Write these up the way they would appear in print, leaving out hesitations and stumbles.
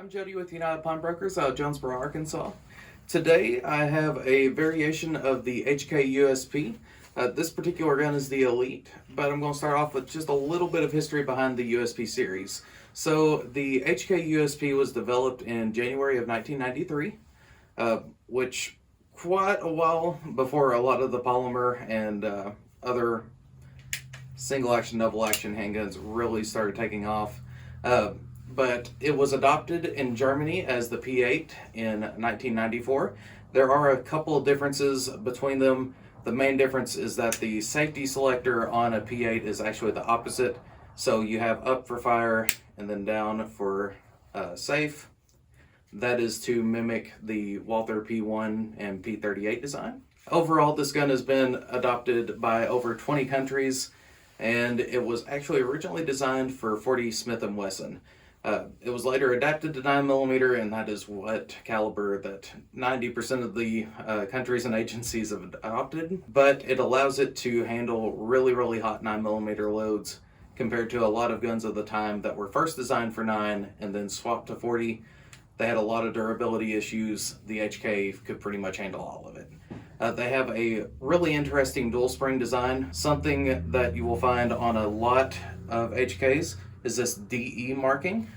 I'm Jody with United Pawnbrokers out of Jonesboro, Arkansas. Today I have a variation of the Hk USP. This particular gun is the Elite, but I'm going to start off with just a little bit of history behind the USP series. So the Hk USP was developed in January of 1993, which quite a while before a lot of the polymer and other single action, double action handguns really started taking off. But it was adopted in Germany as the P8 in 1994. There are a couple of differences between them. The main difference is that the safety selector on a P8 is actually the opposite. So you have up for fire and then down for safe. That is to mimic the Walther P1 and P38 design. Overall, this gun has been adopted by over 20 countries, and it was actually originally designed for 40 Smith & Wesson. It was later adapted to 9mm, and that is what caliber that 90% of the countries and agencies have adopted. But it allows it to handle really hot 9mm loads compared to a lot of guns of the time that were first designed for 9 and then swapped to 40. They had a lot of durability issues. The HK could pretty much handle all of it. They have a really interesting dual spring design. Something that you will find on a lot of HKs is this DE marking.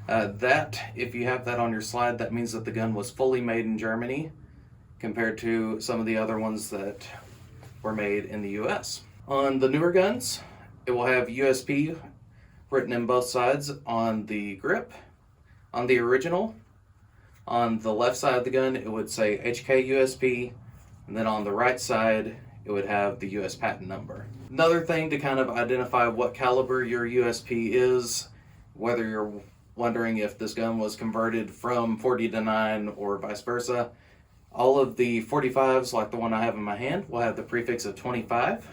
That, if you have that on your slide, that means that the gun was fully made in Germany compared to some of the other ones that were made in the US. On the newer guns, it will have USP written in both sides on the grip. On the original, on the left side of the gun, it would say Hk USP, and then on the right side, it would have the US patent number. Another thing to kind of identify what caliber your USP is, whether you're wondering if this gun was converted from 40 to 9 or vice versa, all of the 45s, like the one I have in my hand, will have the prefix of 25.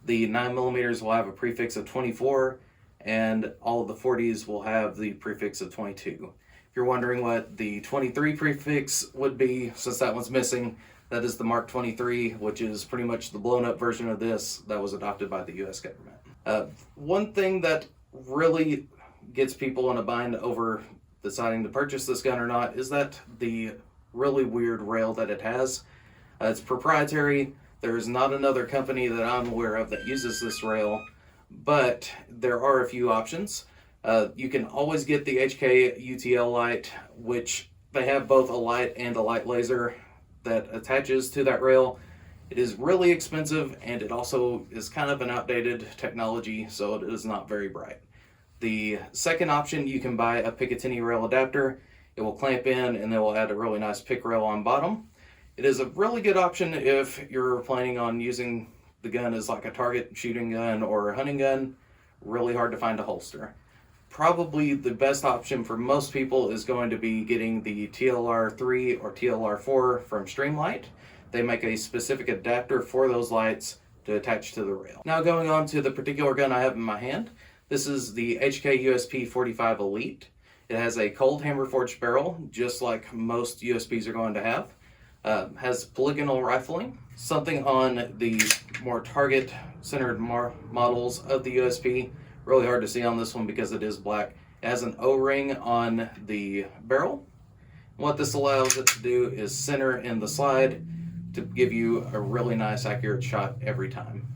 The 9mm will have a prefix of 24, and all of the 40s will have the prefix of 22. If you're wondering what the 23 prefix would be, since that one's missing, that is the Mark 23, which is pretty much the blown up version of this that was adopted by the US government. One thing that really gets people in a bind over deciding to purchase this gun or not is that the really weird rail that it has. It's proprietary. There is not another company that I'm aware of that uses this rail, but there are a few options. You can always get the Hk UTL light, which they have both a light and a light laser that attaches to that rail. It is really expensive, and it also is kind of an outdated technology, so it is not very bright. The second option, you can buy a Picatinny rail adapter. It will clamp in, and they will add a really nice pick rail on bottom. It is a really good option if you're planning on using the gun as like a target shooting gun or a hunting gun. Really hard to find a holster. Probably the best option for most people is going to be getting the TLR3 or TLR4 from Streamlight. They make a specific adapter for those lights to attach to the rail. Now going on to the particular gun I have in my hand. This is the Hk USP 45 Elite. It has a cold hammer forged barrel, just like most USPs are going to have. Has polygonal rifling, something on the more target-centered models of the USP. Really hard to see on this one because it is black. It has an O-ring on the barrel. What this allows it to do is center in the slide to give you a really nice accurate shot every time.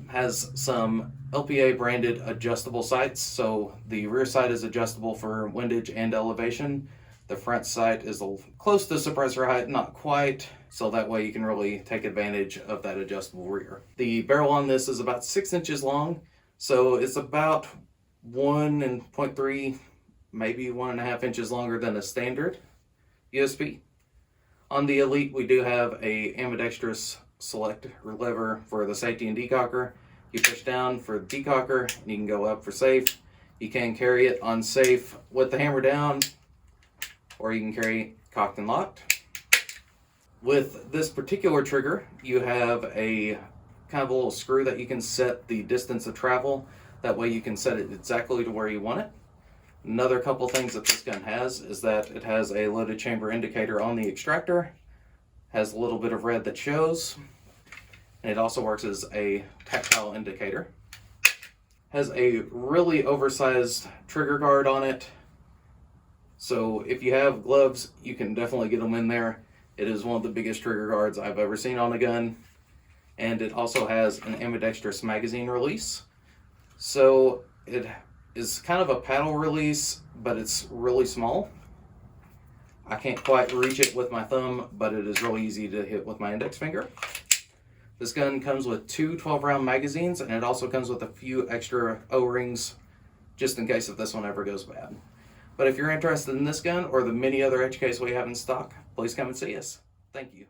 Has some LPA branded adjustable sights, so the rear sight is adjustable for windage and elevation. The front sight is close to suppressor height, not quite, so that way you can really take advantage of that adjustable rear. The barrel on this is about 6 inches long, so it's about 1.3, maybe 1.5 inches longer than a standard USP. On the Elite, we do have a ambidextrous select lever for the safety and decocker. You push down for the decocker, and you can go up for safe. You can carry it on safe with the hammer down, or you can carry cocked and locked. With this particular trigger, you have a kind of a little screw that you can set the distance of travel. That way you can set it exactly to where you want it. Another couple things that this gun has is that it has a loaded chamber indicator on the extractor. Has a little bit of red that shows. And it also works as a tactile indicator. Has a really oversized trigger guard on it. So if you have gloves, you can definitely get them in there. It is one of the biggest trigger guards I've ever seen on a gun. And it also has an ambidextrous magazine release. So it is kind of a paddle release, but it's really small. I can't quite reach it with my thumb, but it is really easy to hit with my index finger. This gun comes with two 12-round magazines, and it also comes with a few extra O-rings just in case if this one ever goes bad. But if you're interested in this gun or the many other HKs we have in stock, please come and see us. Thank you.